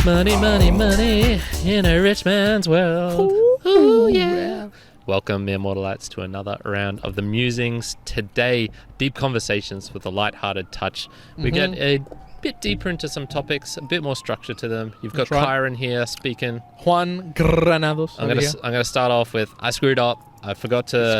Money, money, money in a rich man's world. Ooh, yeah. Welcome, mere mortalites, to another round of the musings. Today, deep conversations with a light-hearted touch. We get a bit deeper into some topics, a bit more structure to them. You've got Kyron here speaking. Juan Granados. I'm gonna start off with I screwed up. I forgot to.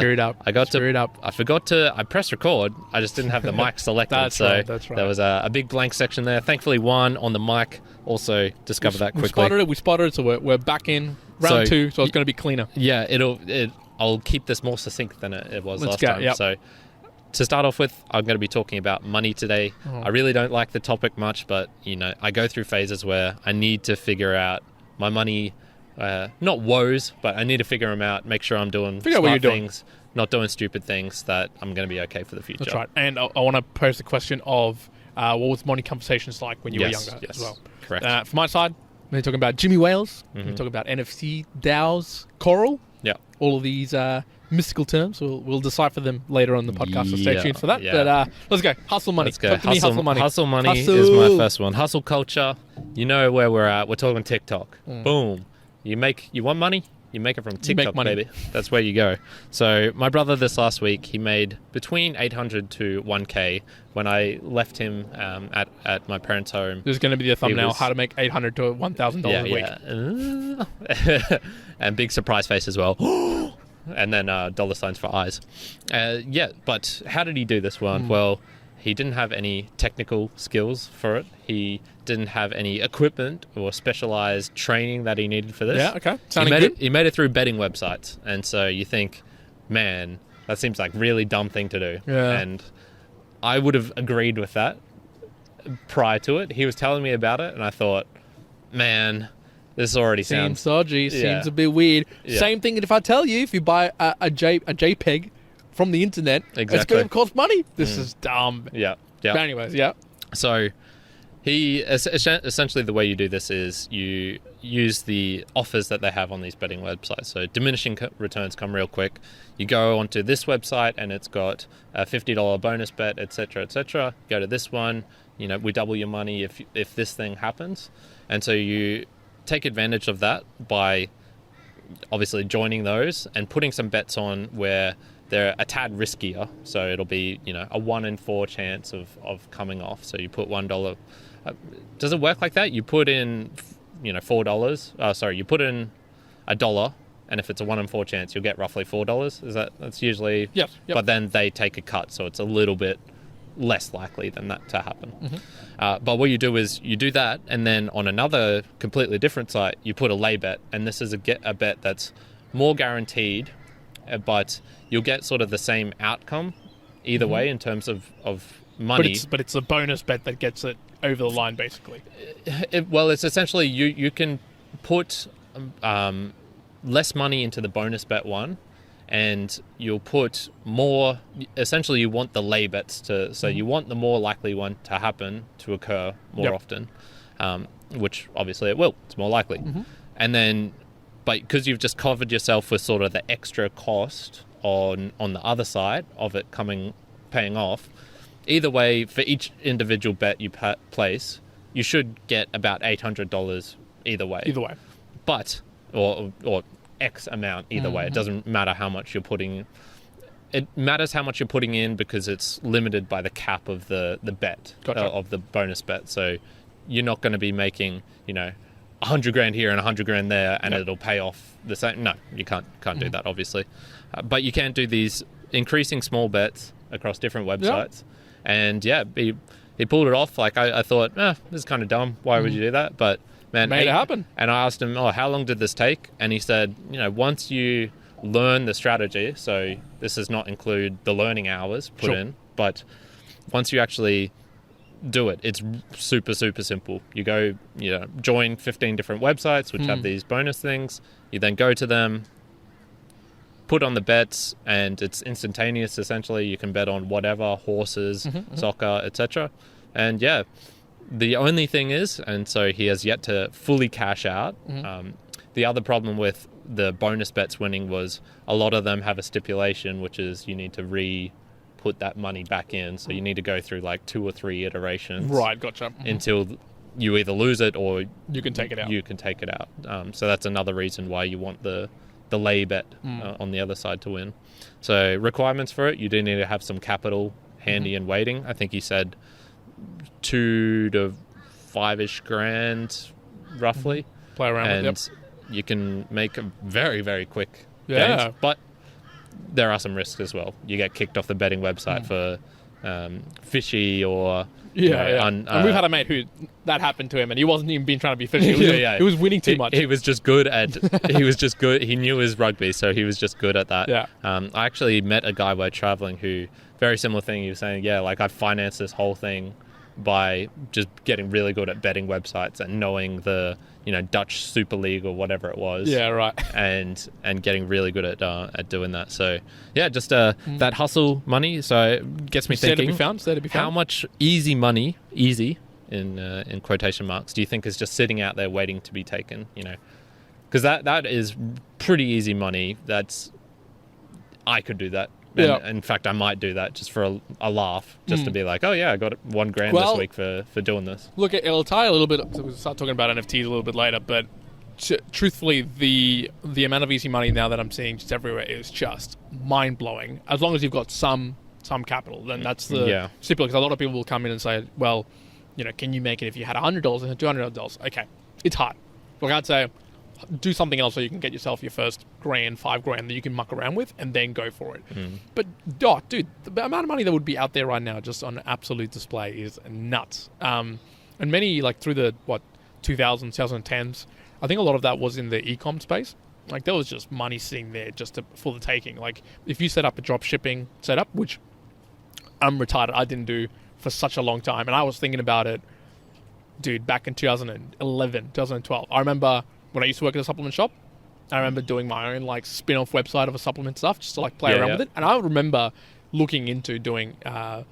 I pressed record. I just didn't have the mic selected. That's right. There was a big blank section there. Thankfully, Juan on the mic also discovered that quickly. We spotted it. So we're back in round two. So it's going to be cleaner. Yeah, I'll keep this more succinct than it was last time. Yep. So to start off with, I'm going to be talking about money today. I really don't like the topic much, but I go through phases where I need to figure out my money. Not woes, but I need to figure them out, make sure I'm doing smart things, not doing stupid things, that I'm going to be okay for the future. That's right. And I want to pose the question of what was money conversations like when you were younger as well. Correct. From my side, we're talking about Jimmy Wales, we're talking about NFC, DAOs, Coral, all of these mystical terms. We'll decipher them later on in the podcast, so stay tuned for that. But let's go. Hustle money. Let's go. Talk to me, hustle money. Hustle money is my first one. Hustle culture. You know where we're at. We're talking TikTok. Boom. You want money? You make it from TikTok, baby. That's where you go. So my brother this last week, he made between 800 to 1K when I left him at my parents' home. There's going to be the thumbnail, how to make $800 to $1,000 a week. And big surprise face as well. And then dollar signs for eyes. But how did he do this one? Well, he didn't have any technical skills for it. He didn't have any equipment or specialized training that he needed for this. Yeah, okay. Sounding good. He made it through betting websites. And so you think, man, that seems like a really dumb thing to do. Yeah. And I would have agreed with that prior to it. He was telling me about it, and I thought, man, this already seems dodgy. Seems a bit weird. Yeah. Same thing if I tell you, if you buy a JPEG from the internet, it's going to cost money. This is dumb. Yeah. But anyways, So he essentially, the way you do this is you use the offers that they have on these betting websites. So diminishing returns come real quick. You go onto this website and it's got a $50 bonus bet, etc., etc. Go to this one. We double your money if this thing happens. And so you take advantage of that by obviously joining those and putting some bets on where they're a tad riskier. So it'll be a 1 in 4 chance of coming off. So you put $1. Does it work like that? You put in $4. You put in $1, and if it's a 1 in 4 chance, you'll get roughly $4. That's usually yep. But then they take a cut, so it's a little bit less likely than that to happen. But what you do is you do that, and then on another completely different site, you put a lay bet, and this is a bet that's more guaranteed, but you'll get sort of the same outcome either way in terms of money. But it's a bonus bet that gets it over the line, basically. It's essentially you can put less money into the bonus bet one, and you'll put more. Essentially, you want the lay bets so you want the more likely one to happen, to occur more often, which obviously it will. It's more likely, and then, but because you've just covered yourself with sort of the extra cost on the other side of it paying off. Either way, for each individual bet you place, you should get about $800 either way. But or X amount either way. It doesn't matter how much you're putting. It matters how much you're putting in because it's limited by the cap of the bet of the bonus bet. So you're not going to be making $100,000 here and $100,000 there, and it'll pay off the same. No, you can't do that, obviously. But you can do these increasing small bets across different websites. And he pulled it off. Like I thought, this is kind of dumb. Why would you do that? But man, made it happen. And I asked him, how long did this take? And he said, once you learn the strategy, so this does not include the learning hours put in, but once you actually do it, it's super, super simple. You go, join 15 different websites which have these bonus things. You then go to them, put on the bets, and it's instantaneous. Essentially, you can bet on whatever, horses, soccer, etc. And the only thing is, and so he has yet to fully cash out. The other problem with the bonus bets winning was a lot of them have a stipulation, which is you need to put that money back in. So you need to go through like 2 or 3 iterations. Right, gotcha. Until you either lose it or you can take it out. So that's another reason why you want the lay bet on the other side to win. So requirements for it, you do need to have some capital handy and waiting. I think he said 2 to 5-ish grand roughly. Play around with it. You can make a very, very quick Yeah. gains, but there are some risks as well. You get kicked off the betting website for fishy or and we've had a mate who that happened to him, and he wasn't even being trying to be fishy. He was winning too much. He was just good at. He was just good. He knew his rugby, so he was just good at that. Yeah. I actually met a guy while traveling who very similar thing. He was saying, yeah, like I financed this whole thing by just getting really good at betting websites and knowing the Dutch Super League or whatever it was. Yeah, right. And getting really good at doing that. So yeah, just that hustle money. So it gets me thinking. How much easy money, in quotation marks, do you think is just sitting out there waiting to be taken? Because that is pretty easy money. I could do that. And in fact, I might do that just for a laugh, just to be like, oh yeah, I got $1 grand this week for doing this. Look, it'll tie a little bit. So we'll start talking about NFTs a little bit later, but truthfully, the amount of easy money now that I'm seeing just everywhere is just mind blowing. As long as you've got some capital, then that's the simple. Because a lot of people will come in and say, well, can you make it if you had $100 and $200? Okay, it's hard. Like I'd say, do something else so you can get yourself your first $1,000, $5,000 that you can muck around with, and then go for it. But dude, the amount of money that would be out there right now just on absolute display is nuts. And many, like through the 2000s, 2010s, I think a lot of that was in the e-com space. Like there was just money sitting there just for the taking. Like if you set up a drop shipping setup, which I'm retarded, I didn't do for such a long time, and I was thinking about it, dude, back in 2011, 2012. I remember when I used to work at a supplement shop, I remember doing my own like spin-off website of a supplement stuff just to like play around with it. And I remember looking into doing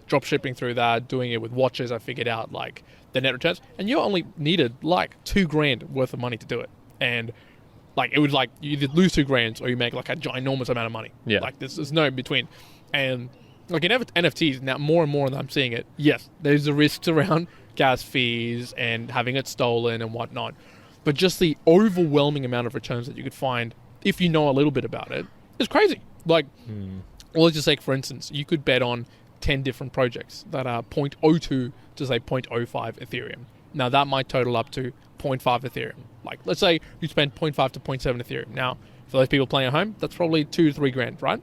drop shipping through that, doing it with watches. I figured out like the net returns, and you only needed like $2,000 worth of money to do it. And like it was like you either lose $2,000 or you make like a ginormous amount of money. Yeah, like there's no in between. And like in NFTs now, more and more that I'm seeing it. Yes, there's the risks around gas fees and having it stolen and whatnot. But just the overwhelming amount of returns that you could find if you know a little bit about it is crazy. Like, let's just say, for instance, you could bet on 10 different projects that are 0.02 to say 0.05 Ethereum. Now, that might total up to 0.5 Ethereum. Like, let's say you spend 0.5 to 0.7 Ethereum. Now, for those people playing at home, that's probably $2,000 to $3,000, right?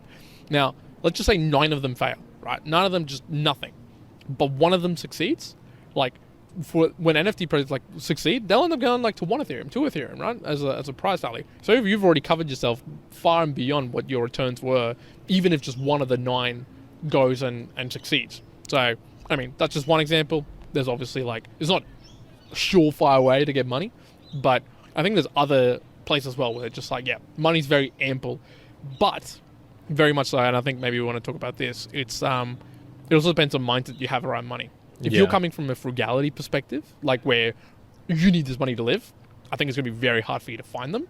Now, let's just say 9 of them fail, right? 9 of them just nothing. But one of them succeeds, like, for when NFT projects like succeed, they'll end up going like to 1 Ethereum, 2 Ethereum, right? As a prize value. So if you've already covered yourself far and beyond what your returns were, even if just one of the 9 goes and succeeds. So, I mean, that's just one example. There's obviously like, it's not a surefire way to get money, but I think there's other places as well where it's just like, money's very ample, but very much so, and I think maybe we want to talk about this, it also depends on mindset you have around money. If you're coming from a frugality perspective, like where you need this money to live, I think it's going to be very hard for you to find them.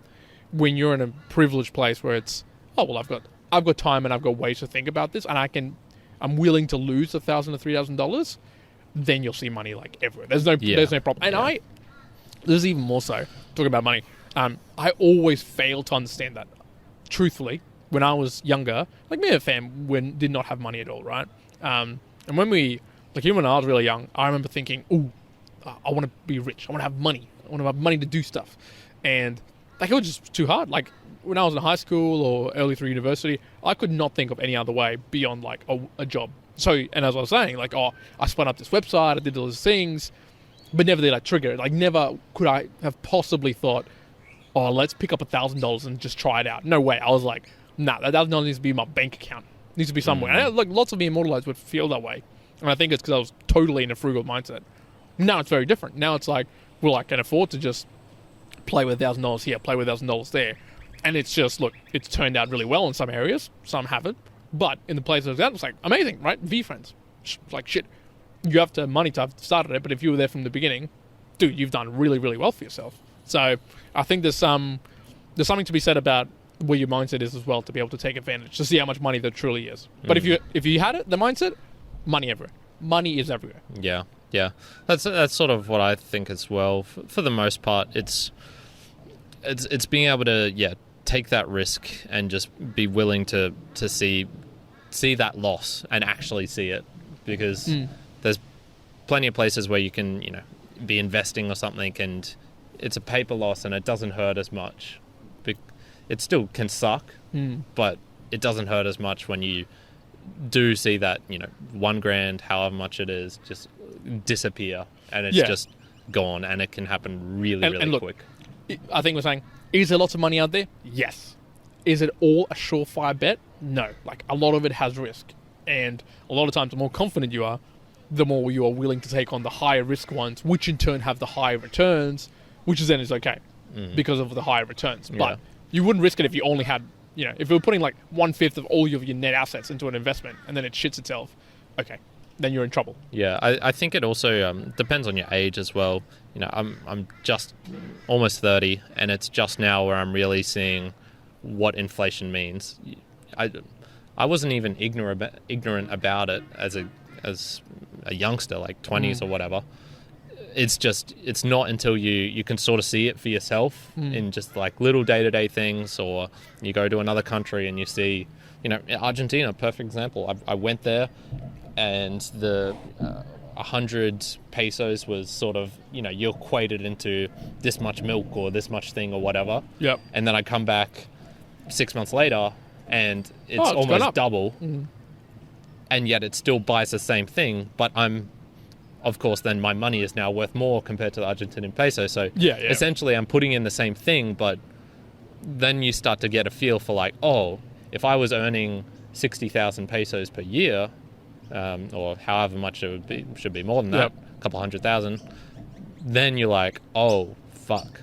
When you're in a privileged place where it's, oh well, I've got time and I've got ways to think about this, and I'm willing to lose $1,000 to $3,000, then you'll see money like everywhere. There's no problem. And there's even more so talking about money. I always fail to understand that. Truthfully, when I was younger, like me and a fam, did not have money at all, right? And when even when I was really young, I remember thinking, I want to be rich. I want to have money. I want to have money to do stuff. And like it was just too hard. Like when I was in high school or early through university, I could not think of any other way beyond like a job. So, and as I was saying, like, I spun up this website, I did all those things, but never did I trigger it. Like never could I have possibly thought, let's pick up $1,000 and just try it out. No way. I was like, nah, that $1,000 needs to be in my bank account. It needs to be somewhere. And like lots of the immortalized would feel that way. And I think it's because I was totally in a frugal mindset. Now it's very different. Now it's like, well, I can afford to just play with $1,000 here, play with $1,000 there. And it's just, look, it's turned out really well in some areas. Some haven't. But in the places that, it's like, amazing, right? V-Friends. It's like, shit, you have to have money to have started it. But if you were there from the beginning, dude, you've done really, really well for yourself. So I think there's something to be said about where your mindset is as well to be able to take advantage, to see how much money there truly is. But if you had the mindset, money everywhere. Money is everywhere. Yeah. Yeah, that's sort of what I think as well. For the most part, it's being able to take that risk and just be willing to see that loss and actually see it, because there's plenty of places where you can be investing or something and it's a paper loss and it doesn't hurt as much. It still can suck, but it doesn't hurt as much when you do see that $1,000, however much it is, just disappear and it's just gone, and it can happen really quick. I think we're saying, is there lots of money out there? Yes. Is it all a surefire bet? No. Like, a lot of it has risk, and a lot of times the more confident you are, the more you are willing to take on the higher risk ones, which in turn have the higher returns, which then is okay because of the higher returns. But you wouldn't risk it if you only had, if you were putting like 1/5 of all of your net assets into an investment and then it shits itself, okay, then you're in trouble. Yeah, I think it also depends on your age as well. I'm just almost 30, and it's just now where I'm really seeing what inflation means. I wasn't even ignorant about it as a youngster, like 20s or whatever. It's not until you can sort of see it for yourself in just like little day-to-day things, or you go to another country and you see, Argentina, perfect example. I went there, and the 100 pesos was sort of, you equate it into this much milk or this much thing or whatever. Yep. And then I come back 6 months later and it's almost double. And yet it still buys the same thing, but of course, then my money is now worth more compared to the Argentinian peso. So essentially I'm putting in the same thing, but then you start to get a feel for like, oh, if I was earning 60,000 pesos per year, or however much it should be more than that, a couple 100,000, then you're like, oh, fuck.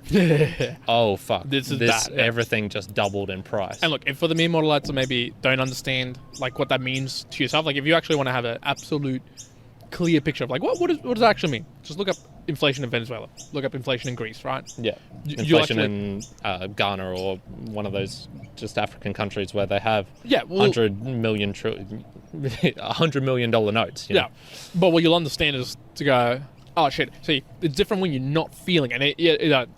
Oh, fuck. This everything just doubled in price. And look, if for the mere modelites that maybe don't understand like what that means to yourself, like if you actually want to have an absolute clear picture of like what does that actually mean, just look up inflation in Venezuela, look up inflation in Greece, right? Inflation in Ghana, or one of those just African countries where they have $100 million notes. But what you'll understand is to go, oh shit, see, it's different when you're not feeling it.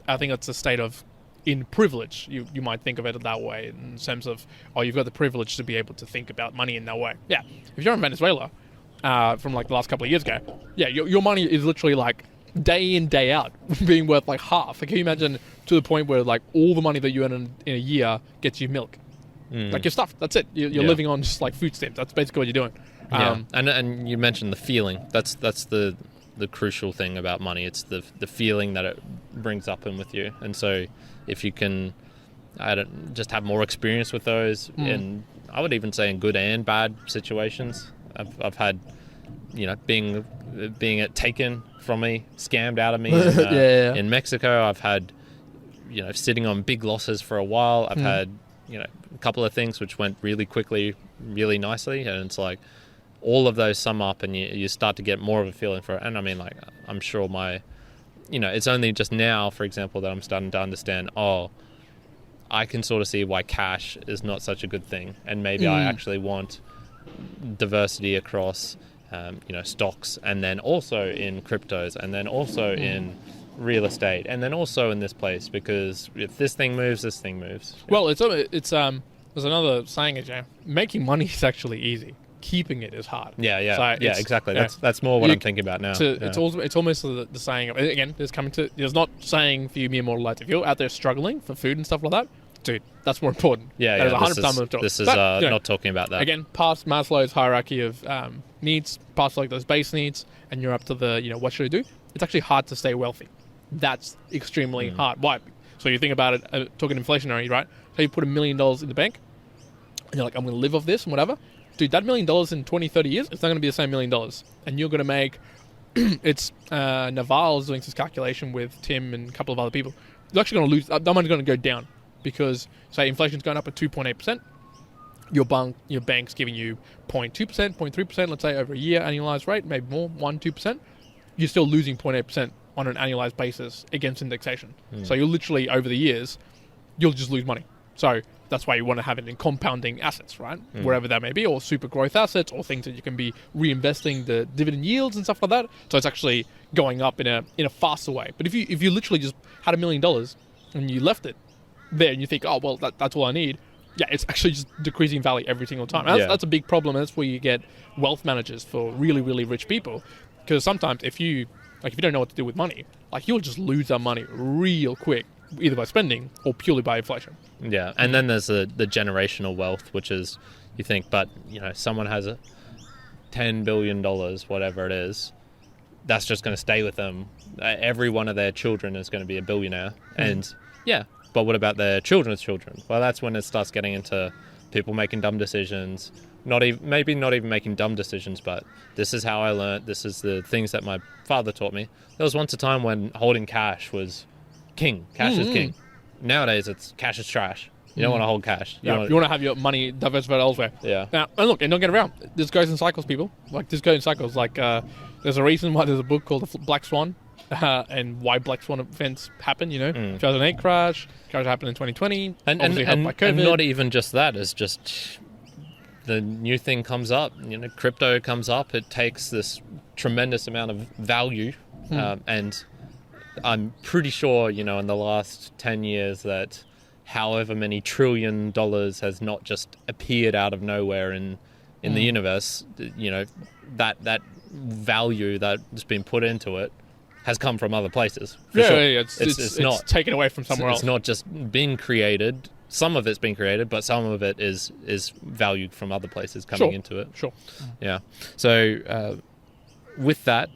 I think it's a state of in privilege. You might think of it that way, in the sense of, oh, you've got the privilege to be able to think about money in that way. If you're in Venezuela from like the last couple of years ago, your money is literally like day in, day out being worth like half. Like, can you imagine to the point where like all the money that you earn in a year gets you milk? Like your stuff, that's it. You're living on just like food stamps. That's basically what you're doing. And you mentioned the feeling. That's the crucial thing about money. It's the feeling that it brings up in with you. And so if you can just have more experience with those, and I would even say in good and bad situations. I've had, being it taken from me, scammed out of me in Mexico. I've had, sitting on big losses for a while. I've had, a couple of things which went really quickly, really nicely. And it's like all of those sum up, and you start to get more of a feeling for it. And I mean, like, I'm sure it's only just now, for example, that I'm starting to understand, I can sort of see why cash is not such a good thing. And maybe I actually want diversity across stocks, and then also in cryptos, and then also in real estate, and then also in this place, because if this thing moves, this thing moves. Well, it's there's another saying, making money is actually easy, keeping it is hard. Exactly. That's more what I'm thinking about now. It's almost the saying of, again, there's not saying for you mere mortal life, if you're out there struggling for food and stuff like that, dude, that's more important. That is 100% this is not talking about that. Again, past Maslow's hierarchy of needs, past like those base needs, and you're up to the, what should I do? It's actually hard to stay wealthy. That's extremely hard. Why? So you think about it, talking inflationary, right? So you put $1 million in the bank, and you're like, I'm going to live off this and whatever. Dude, that $1 million in 20, 30 years, it's not going to be the same $1 million. And you're going to make, it's Naval's doing this calculation with Tim and a couple of other people. You're actually going to lose, that money's going to go down. Because, say, inflation's going up at 2.8%, your bank's giving you 0.2%, 0.3%, let's say, over a year annualized rate, maybe more, 1-2%, you're still losing 0.8% on an annualized basis against indexation. So you'll literally, over the years, you'll just lose money. So that's why you want to have it in compounding assets, right? Wherever that may be, or super growth assets, or things that you can be reinvesting the dividend yields and stuff like that. So it's actually going up in a faster way. But if you literally just had $1 million and you left it there and you think, oh, well, that's all I need. Yeah, it's actually just decreasing value every single time. And that's a big problem. That's where you get wealth managers for really, really rich people. Because sometimes if you don't know what to do with money, like you'll just lose that money real quick, either by spending or purely by inflation. Yeah, and then there's the generational wealth, which is, you think, but someone has a $10 billion, whatever it is, that's just going to stay with them. Every one of their children is going to be a billionaire. And but what about their children's children? Well, that's when it starts getting into people making dumb decisions. Maybe not even making dumb decisions, but this is how I learned. This is the things that my father taught me. There was once a time when holding cash was king. Cash is king. Nowadays, cash is trash. You don't want to hold cash. You want to have your money diversified elsewhere. Yeah. Now, and look, and don't get around. This goes in cycles, people. Like, this goes in cycles. Like, there's a reason why there's a book called The Black Swan, and why Black Swan events happen, 2008 crash happened in 2020. And not even just that. It's just the new thing comes up. Crypto comes up. It takes this tremendous amount of value. And I'm pretty sure, in the last 10 years that however many $1 trillion has not just appeared out of nowhere in the universe. That value that's been put into it has come from other places. It's not taken away from somewhere else. It's not just been created. Some of it's been created, but some of it is valued from other places coming into it. Sure. Yeah. So with that,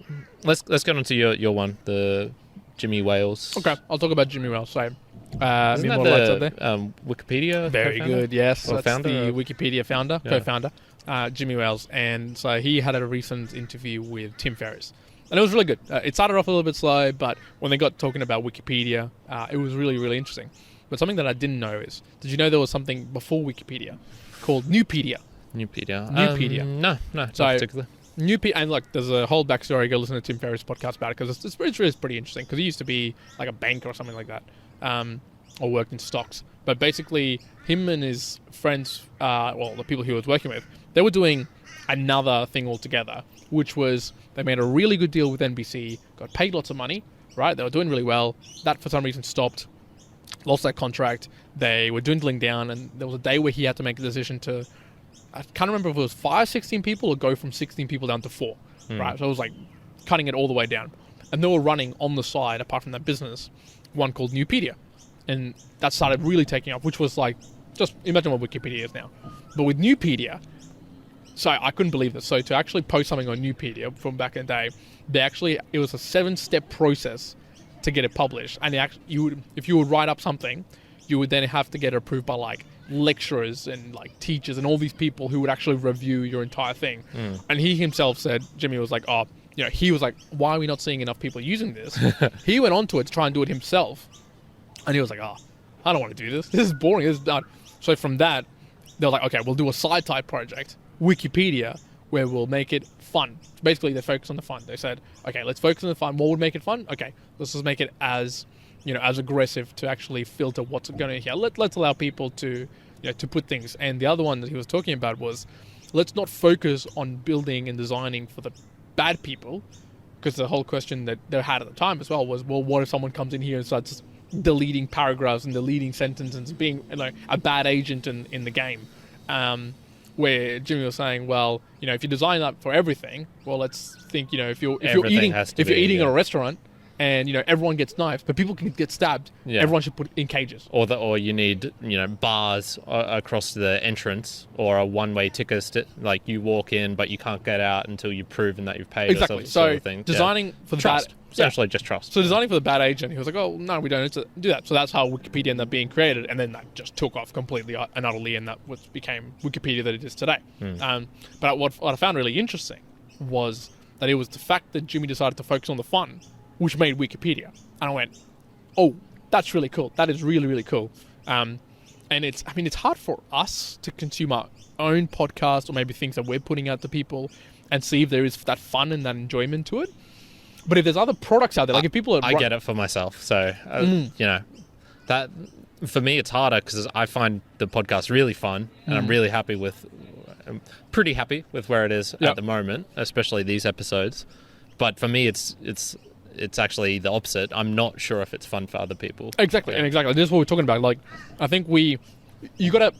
let's get on to your one, the Jimmy Wales. Okay, I'll talk about Jimmy Wales. So, isn't that the Wikipedia? Very co-founder? Good. Yes, or that's founder, the Wikipedia co-founder, Jimmy Wales, and so he had a recent interview with Tim Ferriss, and it was really good. It started off a little bit slow, but when they got talking about Wikipedia, it was really, really interesting. But something that I didn't know is, did you know there was something before Wikipedia called Newpedia? Newpedia. No, not particularly. Newpedia, and look, there's a whole backstory. Go listen to Tim Ferriss' podcast about it, because it's pretty interesting, because he used to be like a banker or something like that, or worked in stocks. But basically, him and his friends, the people he was working with, they were doing another thing altogether, which was they made a really good deal with NBC, got paid lots of money, right? They were doing really well. That, for some reason, stopped, lost that contract. They were dwindling down, and there was a day where he had to make a decision to, I can't remember if it was 16 people or go from 16 people down to 4, right? So it was like cutting it all the way down. And they were running on the side, apart from that business, one called Newpedia. And that started really taking off, which was like, just imagine what Wikipedia is now. But with Newpedia, so I couldn't believe this. So to actually post something on Newpedia from back in the day, it was a 7-step process to get it published. And if you would write up something, you would then have to get it approved by like lecturers and like teachers and all these people who would actually review your entire thing. And he himself said, Jimmy was like, he was like, why are we not seeing enough people using this? He went on to it to try and do it himself. And he was like, I don't want to do this. This is boring. This is done. So from that, they were like, okay, we'll do a side type project, Wikipedia, where we'll make it fun. Basically, they focus on the fun. They said, okay, let's focus on the fun. What would make it fun? Okay, let's just make it as aggressive to actually filter what's going on here. Let's allow people to put things. And the other one that he was talking about was, let's not focus on building and designing for the bad people, because the whole question that they had at the time as well was, well, what if someone comes in here and starts deleting paragraphs and deleting sentences, being a bad agent in the game? Where Jimmy was saying, well, if you design that for everything, well, let's think, if you're eating at a restaurant and everyone gets knifed, but people can get stabbed, everyone should put in cages. Or you need bars across the entrance, or a one-way ticket, like you walk in but you can't get out until you've proven that you've paid. Exactly. Sort of thing. Designing for the trust. bad, essentially just trust. So designing for the bad agent, he was like, oh no, we don't need to do that. So that's how Wikipedia ended up being created, and then that just took off completely and utterly, and that became Wikipedia that it is today. But what I found really interesting was that it was the fact that Jimmy decided to focus on the fun, which made Wikipedia. And I went, oh, that's really cool. That is really, really cool. And it's hard for us to consume our own podcast, or maybe things that we're putting out to people, and see if there is that fun and that enjoyment to it. But if there's other products out there, like if people are... I get it for myself. So, that for me, it's harder because I find the podcast really fun, and I'm pretty happy with where it is at the moment, especially these episodes. But for me, it's actually the opposite. I'm not sure if it's fun for other people. Exactly. This is what we're talking about. Like, I think you got to,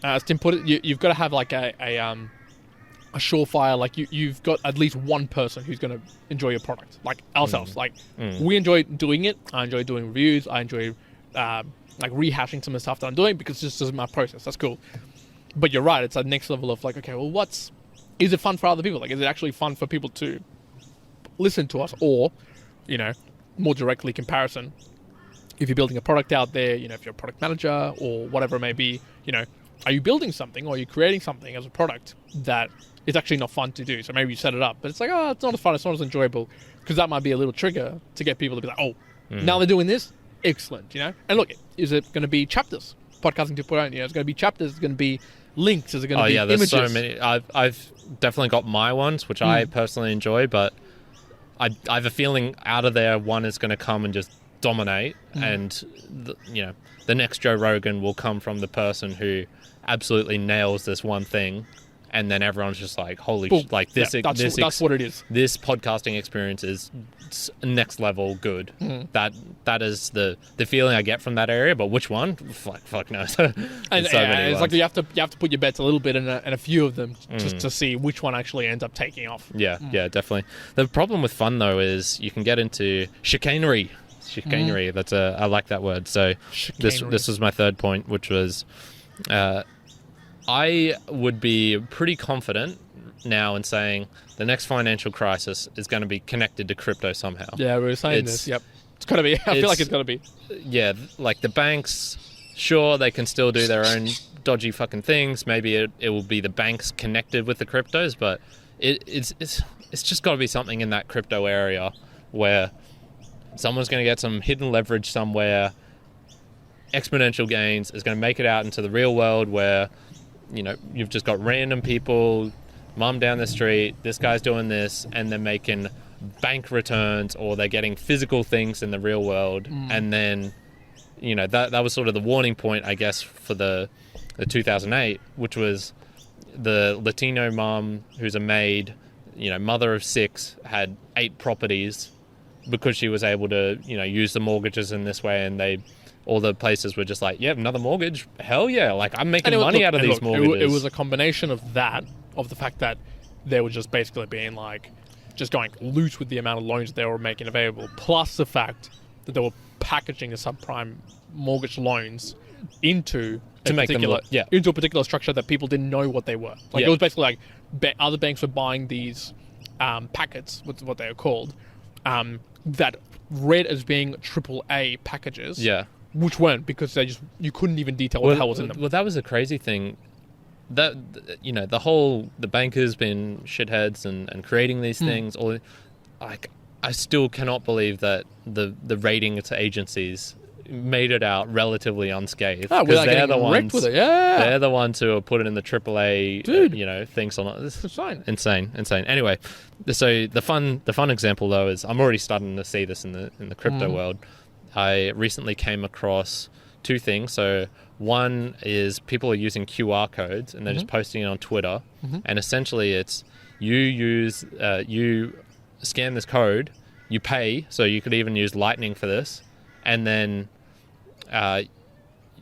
as Tim put it, you've got to have like a surefire. Like you've got at least one person who's going to enjoy your product. Like ourselves. Like we enjoy doing it. I enjoy doing reviews. I enjoy like rehashing some of the stuff that I'm doing because this is my process. That's cool. But you're right. It's that next level of like, okay, well, is it fun for other people? Like, is it actually fun for people to listen to us, or, more directly comparison, if you're building a product out there, if you're a product manager or whatever it may be, are you building something or are you creating something as a product that is actually not fun to do? So maybe you set it up, but it's like, it's not as fun, it's not as enjoyable, because that might be a little trigger to get people to be like, now they're doing this, excellent, And look, is it going to be chapters? Podcasting 2.0, it's going to be chapters, it's going to be links, is it going to be images? There's so many. I've definitely got my ones, which I personally enjoy, but I have a feeling out of there, one is going to come and just dominate, and the next Joe Rogan will come from the person who absolutely nails this one thing, and then everyone's just like, holy shit, like this. That's what it is. This podcasting experience is next level good. That is the feeling I get from that area. But which one? Fuck no. It's like you have to put your bets a little bit in a few of them just to see which one actually ends up taking off. Yeah, definitely. The problem with fun though is you can get into chicanery. That's I like that word. So this was my third point, which was I would be pretty confident now in saying the next financial crisis is going to be connected to crypto somehow. Yeah, we were saying this. Yep, it's got to be. I feel like it's got to be. Yeah, like the banks, sure, they can still do their own dodgy fucking things. Maybe it will be the banks connected with the cryptos, but it's just got to be something in that crypto area where someone's going to get some hidden leverage somewhere. Exponential gains is going to make it out into the real world where, you've just got random people, mum down the street, this guy's doing this, and they're making bank returns, or they're getting physical things in the real world. And then, that was sort of the warning point, I guess, for the 2008, which was the Latino mum who's a maid, mother of 6, had 8 properties because she was able to, use the mortgages in this way, and all the places were just like, another mortgage? Hell yeah. Like, I'm making money out of these mortgages. It was a combination of the fact that they were just basically being like, just going loose with the amount of loans they were making available, plus the fact that they were packaging the subprime mortgage loans into a particular structure that people didn't know what they were. Like, it was basically like other banks were buying these packets, what they were called, that read as being AAA packages. Yeah. Which weren't, because you couldn't even detail what the hell was in them. Well, that was a crazy thing. That the bankers been shitheads and creating these things. I still cannot believe that the rating agencies made it out relatively unscathed. Because they're the ones. With it. Yeah. They're the ones who are putting in the AAA, things on it. This is insane. Anyway, so the fun example though is I'm already starting to see this in the crypto world. I recently came across 2 things. So one is people are using QR codes and they're just posting it on Twitter, and essentially it's you scan this code, you pay. So you could even use Lightning for this, and then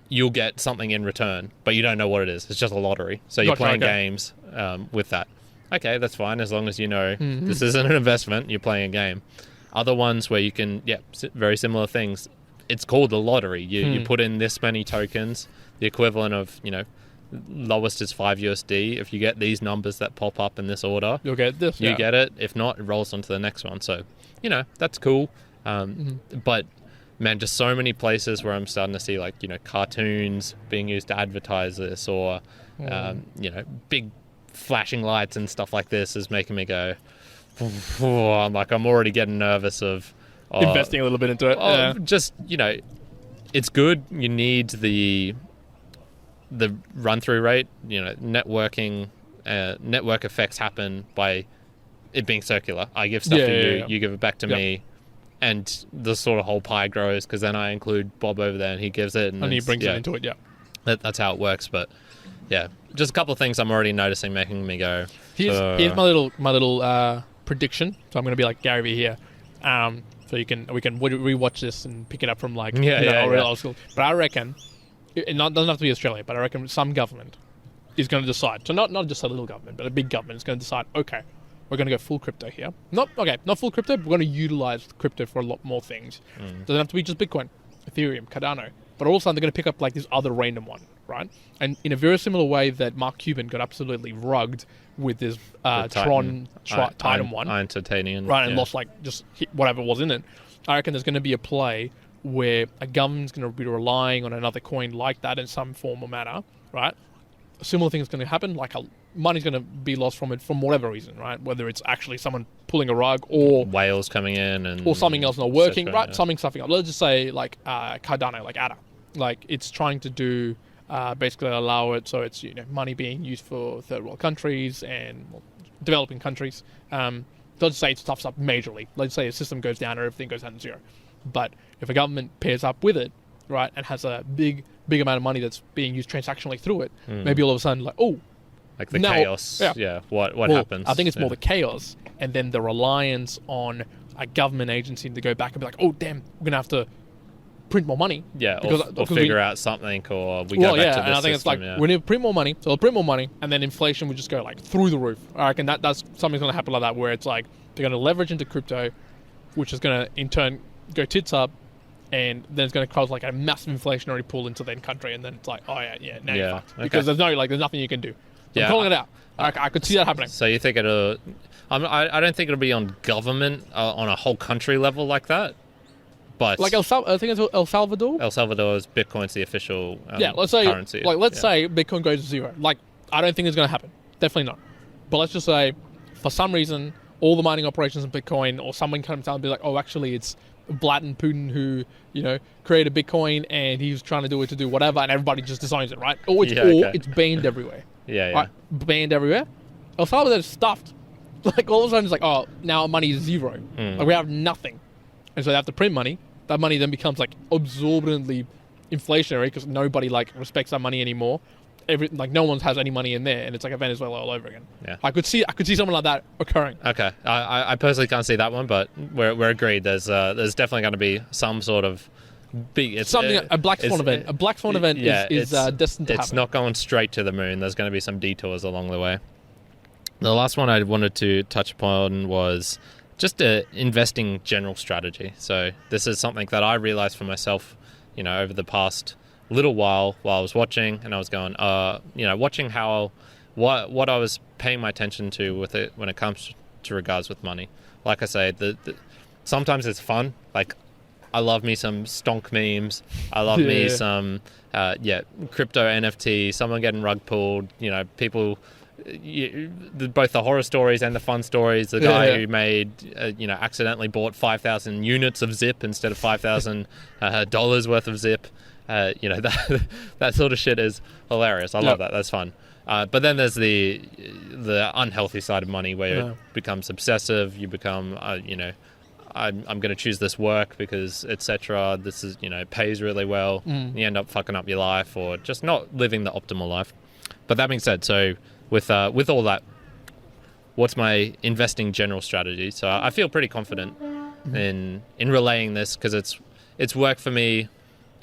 you'll get something in return, but you don't know what it is. It's just a lottery. So you're playing games with that. Okay, that's fine, as long as you know this isn't an investment, you're playing a game. Other ones where you can, very similar things. It's called a lottery. You put in this many tokens, the equivalent of, lowest is 5 USD. If you get these numbers that pop up in this order, you'll get this. You get it. If not, it rolls on to the next one. So, that's cool. But, man, just so many places where I'm starting to see, like, cartoons being used to advertise this, or, big flashing lights and stuff like this is making me go, I'm already getting nervous of investing a little bit into it. Just, it's good. You need the run through rate. Network effects happen by it being circular. I give stuff to you, you give it back to me. and the sort of whole pie grows because then I include Bob over there and he gives it. And he brings it into it, yeah. That's how it works. But yeah, just a couple of things I'm already noticing making me go. Here's my little prediction. So I'm going to be like Gary Vee here. So we can rewatch this and pick it up from like old school. But I reckon it doesn't have to be Australia. But I reckon some government is going to decide. So not just a little government, but a big government is going to decide. Okay, we're going to go full crypto here. Not full crypto. But we're going to utilize crypto for a lot more things. Doesn't have to be just Bitcoin, Ethereum, Cardano. But also they're going to pick up like this other random one, right? And in a very similar way that Mark Cuban got absolutely rugged with this Titan one. Iron Titanium. Right, and lost like just whatever was in it. I reckon there's going to be a play where a government's going to be relying on another coin like that in some form or manner, right? A similar thing is going to happen, like money's going to be lost from it from whatever reason, right? Whether it's actually someone pulling a rug or whales coming in or something else not working, right? Something up. Let's just say like Cardano, like ADA. Like it's trying to do basically allow it so it's money being used for third world countries and developing countries. Let's say it stuffs up majorly. Let's say a system goes down or everything goes down to zero. But if a government pairs up with it, right, and has a big amount of money that's being used transactionally through it, maybe all of a sudden like like the chaos. Yeah. What happens? I think it's more the chaos and then the reliance on a government agency to go back and be like, oh damn, we're gonna have to print more money. Yeah, or figure out something, or we go back to this and I think system, it's like we need to print more money, so they'll print more money, and then inflation would just go like through the roof. I reckon that's something's going to happen like that, where it's like they're going to leverage into crypto, which is going to in turn go tits up, and then it's going to cause like a massive inflationary pull into the country, and then it's like, now you're fucked. Because there's nothing you can do. So I'm calling it out. I could see that happening. So you think it'll... I don't think it'll be on government, on a whole country level like that. But like I think it's El Salvador. El Salvador is Bitcoin's the official let's say currency. Let's say Bitcoin goes to zero. Like I don't think it's going to happen. Definitely not. But let's just say for some reason all the mining operations in Bitcoin, or someone comes out and be like, oh, actually it's Vlad Putin who created Bitcoin and he was trying to do it to do whatever, and everybody just disowns it, right? Or it's banned everywhere. Right? Banned everywhere. El Salvador is stuffed. Like all of a sudden it's like, oh, now money is zero. Like we have nothing. And so they have to print money. That money then becomes like absorbently inflationary because nobody like respects that money anymore. No one has any money in there, and it's like a Venezuela all over again. Yeah, I could see something like that occurring. Okay, I personally can't see that one, but we're agreed. There's definitely going to be some sort of big a black swan event. A black swan event is destined to happen. It's not going straight to the moon. There's going to be some detours along the way. The last one I wanted to touch upon was just investing general strategy. So this is something that I realized for myself, over the past little while I was watching, and I was going, watching how what I was paying my attention to with it when it comes to regards with money. Like I say, sometimes it's fun. Like I love me some stonk memes. I love me some crypto NFT. Someone getting rug pulled. People. Both the horror stories and the fun stories. The guy who made, accidentally bought 5,000 units of Zip instead of $5,000 worth of Zip. That sort of shit is hilarious. I love that. That's fun. But then there's the unhealthy side of money where it becomes obsessive. You become, I'm going to choose this work because etc. This is, pays really well. You end up fucking up your life or just not living the optimal life. But that being said, so with all that, what's my investing general strategy? So I feel pretty confident in relaying this because it's worked for me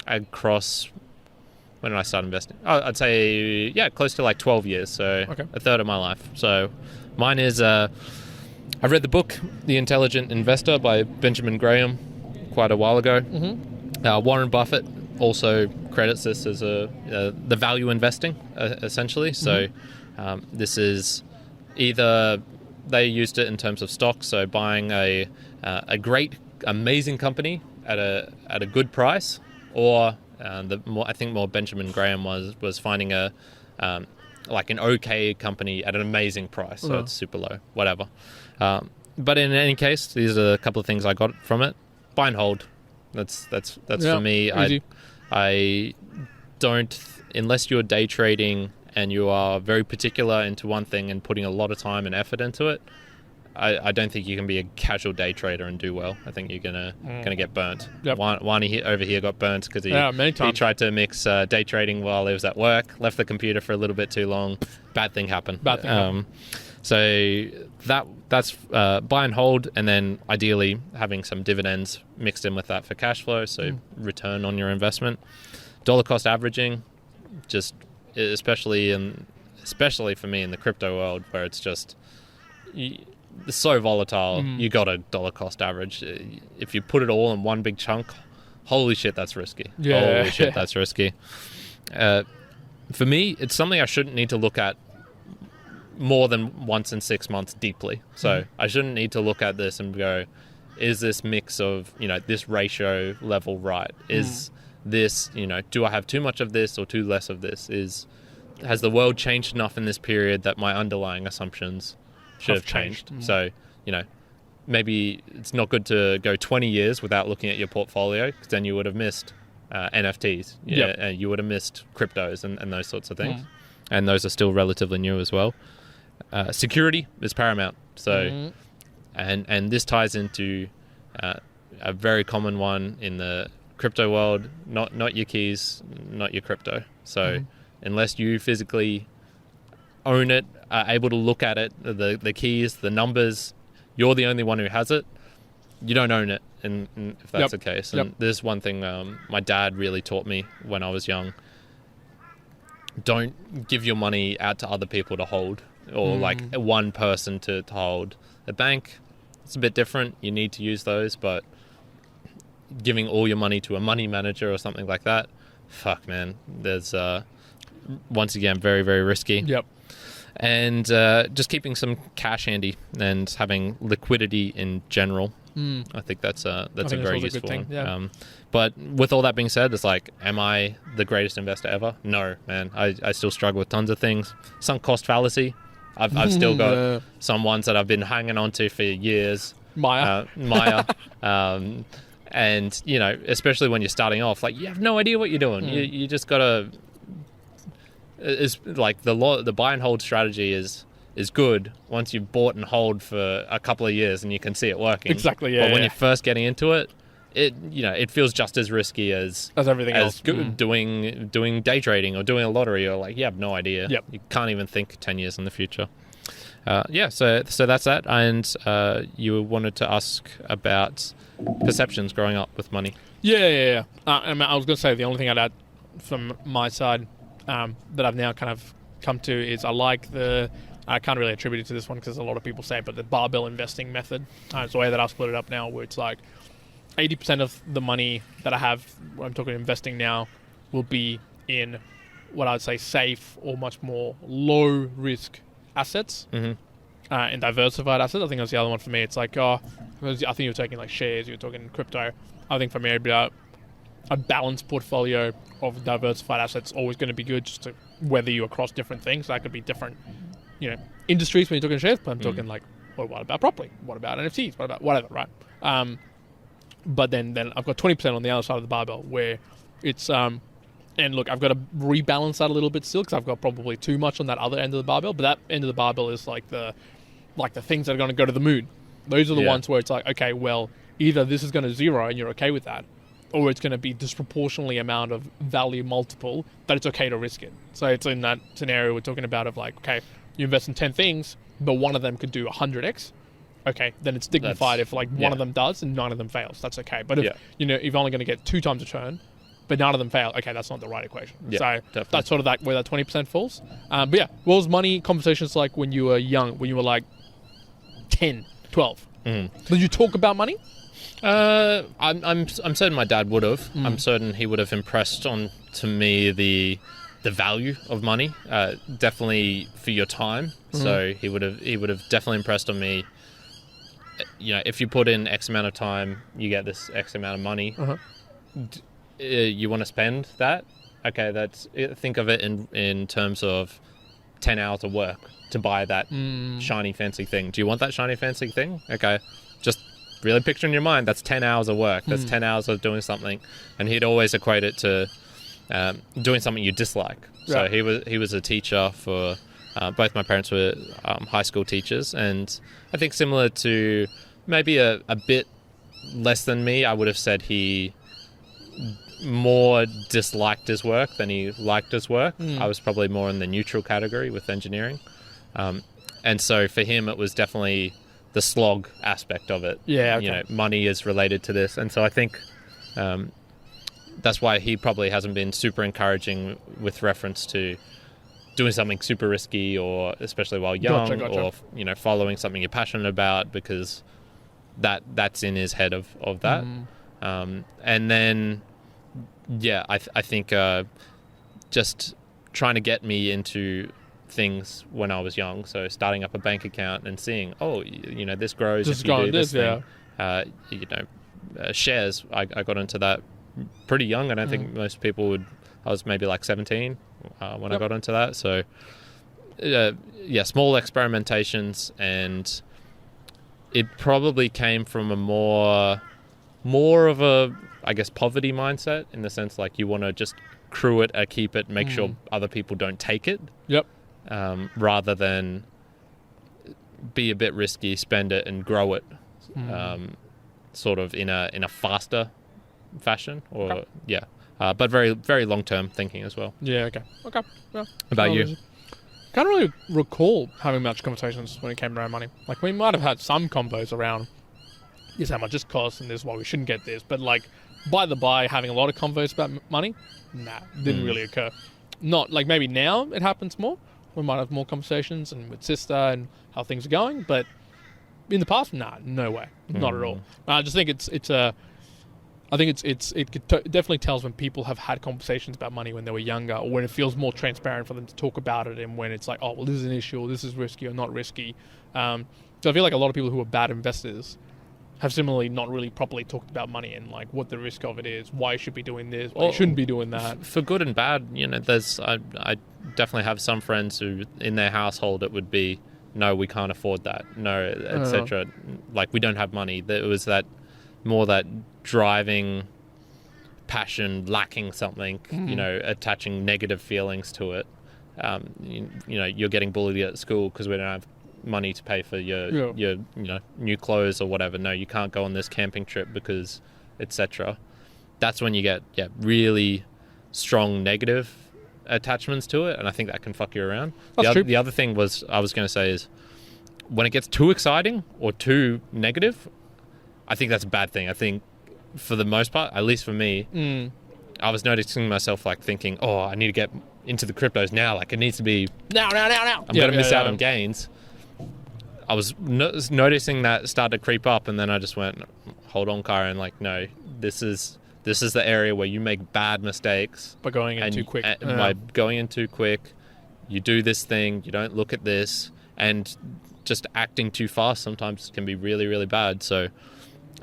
across. When did I start investing? I'd say close to like 12 years, so a third of my life. So mine is I read the book The Intelligent Investor by Benjamin Graham quite a while ago. Warren Buffett also credits this as the value investing essentially. So this is either they used it in terms of stocks, so buying a great, amazing company at a good price, or I think more Benjamin Graham was finding an okay company at an amazing price, so it's super low, whatever. But in any case, these are a couple of things I got from it. Buy and hold. That's for me. Easy. I don't, unless you're day trading and you are very particular into one thing and putting a lot of time and effort into it, I don't think you can be a casual day trader and do well. I think you're gonna get burnt. Yep. Wani over here got burnt because he tried to mix day trading while he was at work, left the computer for a little bit too long. Bad thing happened. So that's buy and hold, and then ideally having some dividends mixed in with that for cash flow, so return on your investment. Dollar cost averaging, just especially for me in the crypto world where it's just it's so volatile. You got a dollar cost average. If you put it all in one big chunk, holy shit, that's risky. Holy shit, that's risky. For me, it's something I shouldn't need to look at more than once in 6 months deeply. So I shouldn't need to look at this and go, is this mix of, this ratio level right? Is this, do I have too much of this or too less of this? Has the world changed enough in this period that my underlying assumptions should have changed? So, maybe it's not good to go 20 years without looking at your portfolio, because then you would have missed NFTs. And you would have missed cryptos and those sorts of things. And those are still relatively new as well. Security is paramount. So, and this ties into a very common one in the crypto world, not your keys, not your crypto. So unless you physically own it, are able to look at it, the keys, the numbers, you're the only one who has it, you don't own it, and if that's the case. And there's one thing my dad really taught me when I was young: don't give your money out to other people to hold, or like one person to hold. A bank, it's a bit different, you need to use those, but giving all your money to a money manager or something like that, fuck man, there's once again very, very risky. And just keeping some cash handy and having liquidity in general, I think that's a very useful one. But with all that being said, it's like, am I the greatest investor ever? No, man. I still struggle with tons of things. Sunk cost fallacy. I've still got some ones that I've been hanging on to for years. Maya. And, especially when you're starting off, like, you have no idea what you're doing. You just got to... It's like the buy and hold strategy is good once you've bought and hold for a couple of years and you can see it working. Exactly, But when you're first getting into it, it feels just as risky as everything else. Doing day trading or doing a lottery, or like, you have no idea. You can't even think 10 years in the future. So that's that. And you wanted to ask about perceptions growing up with money. I was going to say the only thing I'd add from my side that I've now kind of come to is I can't really attribute it to this one because a lot of people say it, but the barbell investing method. It's the way that I've split it up now, where it's like 80% of the money that I have, when I'm talking investing now, will be in what I would say safe or much more low risk assets and diversified assets. I think that's the other one for me. It's like, I think you're taking like shares, you're talking crypto. I think for me, it'd be a balanced portfolio of diversified assets always going to be good, just to weather you across different things. That could be different, industries when you're talking shares, but I'm talking like, well, what about property? What about NFTs? What about whatever, right? But then I've got 20% on the other side of the barbell where it's, and look, I've got to rebalance that a little bit still because I've got probably too much on that other end of the barbell. But that end of the barbell is like the things that are going to go to the moon. Those are the ones where it's like, okay, well, either this is going to zero and you're okay with that, or it's going to be disproportionately amount of value multiple that it's okay to risk it. So it's in that scenario we're talking about of like, okay, you invest in 10 things, but one of them could do 100x. Okay, then it's dignified if like one of them does and none of them fails. That's okay. But if you're only going to get 2 times a turn, but none of them fail, okay, that's not the right equation. So definitely. That's sort of where that 20% falls. But yeah, what was money conversations like when you were young, when you were like 10, 12? Did you talk about money? I'm certain my dad would have. I'm certain he would have impressed on to me the value of money, definitely for your time. So he would have definitely impressed on me. If you put in X amount of time, you get this X amount of money. You want to spend that? Okay, think of it in terms of 10 hours of work to buy that shiny fancy thing. Do you want that shiny fancy thing? Okay, just really picture in your mind, that's 10 hours of work. That's 10 hours of doing something. And he'd always equate it to doing something you dislike. So he was a teacher for Both my parents were high school teachers, and I think similar to maybe a bit less than me, I would have said he more disliked his work than he liked his work. I was probably more in the neutral category with engineering. And so for him, it was definitely the slog aspect of it. Yeah, okay. Money is related to this. And so I think that's why he probably hasn't been super encouraging with reference to doing something super risky, or especially while young, Gotcha. or following something you're passionate about, because that's in his head of that. And then I think just trying to get me into things when I was young, so starting up a bank account and seeing this grows if you do this thing. Shares, I got into that pretty young. I don't think most people would. I was maybe like 17 when I got into that. So, small experimentations, and it probably came from a more of a, I guess, poverty mindset, in the sense like you want to just crew it, keep it, make sure other people don't take it. Yep. Rather than be a bit risky, spend it and grow it, sort of in a faster fashion, or but very, very long-term thinking as well. Yeah, okay. Yeah. About you? Can't really recall having much conversations when it came around money. Like, we might have had some combos around, this is how much this costs and this is why we shouldn't get this. But, like, by having a lot of convos about money, didn't really occur. Not, like, maybe now it happens more. We might have more conversations and with sister and how things are going. But in the past, no way. Not at all. I just think it definitely tells when people have had conversations about money when they were younger, or when it feels more transparent for them to talk about it, and when it's like, oh, well, this is an issue, or this is risky or not risky. So I feel like a lot of people who are bad investors have similarly not really properly talked about money and like what the risk of it is, why you should be doing this, why you shouldn't be doing that. For good and bad, there's I definitely have some friends who in their household it would be, no, we can't afford that, no, etc. Like, we don't have money. There was that driving passion, lacking something, attaching negative feelings to it. You're getting bullied at school because we don't have money to pay for your new clothes or whatever. No, you can't go on this camping trip because etc. That's when you get really strong negative attachments to it, and I think that can fuck you around. The other thing I was going to say is, when it gets too exciting or too negative, I think that's a bad thing. I think for the most part, at least for me, I was noticing myself like thinking, oh, I need to get into the cryptos now. Like, it needs to be now. I'm going to miss out on gains. I was noticing that start to creep up, and then I just went, hold on, Kyron. Like, no, this is the area where you make bad mistakes. By going in too quick. By going in too quick, you do this thing, you don't look at this, and just acting too fast sometimes can be really, really bad. So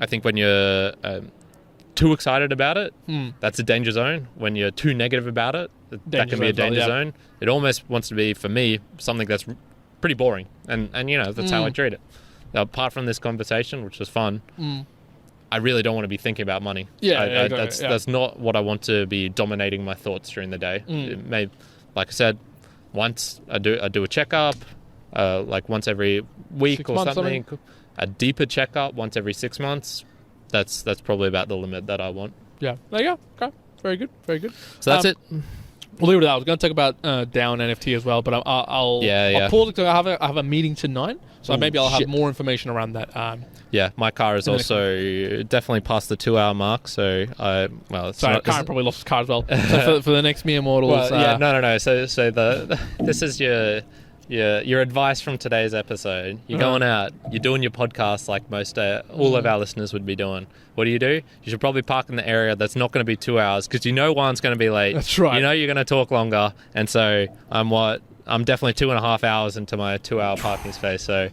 I think when you're too excited about it, that's a danger zone. When you're too negative about it, that can be a danger zone. It almost wants to be, for me, something that's pretty boring. And that's how I treat it. Now, apart from this conversation, which was fun, I really don't want to be thinking about money. That's not what I want to be dominating my thoughts during the day. It may, like I said, once I do a checkup, like once every week or something. A deeper checkup once every 6 months. That's probably about the limit that I want. Yeah. There you go. Okay. Very good. So that's it. We'll leave it at that. I was going to talk about down NFT as well, but I'll pause it. I have a meeting tonight, so maybe I'll have more information around that. My car is also definitely past the 2 hour mark. So Karen probably lost his car as well. So for the next Mere Mortals. No. So this is your advice from today's episode. You're going out, you're doing your podcast like most all of our listeners would be doing. What do? You should probably park in the area that's not going to be 2 hours, because one's going to be late. That's right. You're going to talk longer, and so I'm definitely 2.5 hours into my 2 hour parking space. So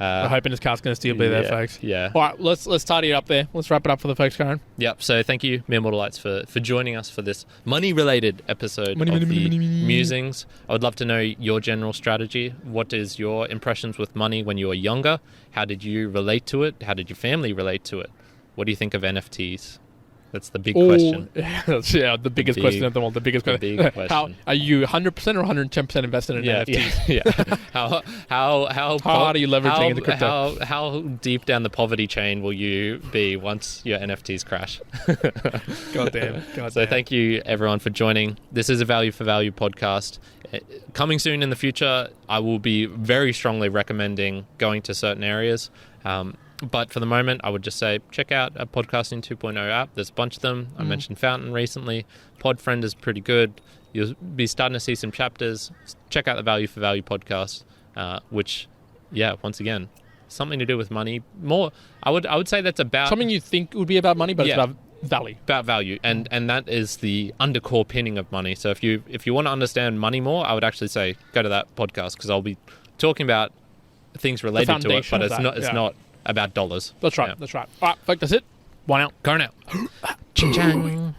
I'm hoping this car's going to still be there, folks. Yeah. All right, let's tidy it up there. Let's wrap it up for the folks, Karen. Yep. So thank you, Mere Mortalites, for joining us for this money-related episode of the Musings. I would love to know your general strategy. What is your impressions with money when you were younger? How did you relate to it? How did your family relate to it? What do you think of NFTs? That's the big question. The biggest question of them all. The biggest question. Big question. How are you 100% or 110% invested in NFTs? Yeah. How hard are you leveraging into crypto? How deep down the poverty chain will you be once your NFTs crash? God damn. So thank you everyone for joining. This is a Value for Value podcast. Coming soon in the future, I will be very strongly recommending going to certain areas. But for the moment, I would just say check out a Podcasting 2.0 app. There's a bunch of them. I mentioned Fountain recently. Podfriend is pretty good. You'll be starting to see some chapters. Check out the Value for Value podcast, which, once again, something to do with money. More, I would say that's about something you think would be about money, but it's about value. About value, and that is the undercore pinning of money. So if you want to understand money more, I would actually say go to that podcast because I'll be talking about things related to it, but it's not about dollars. That's right. All right, folks, that's it. One out. Going out. Ching chang.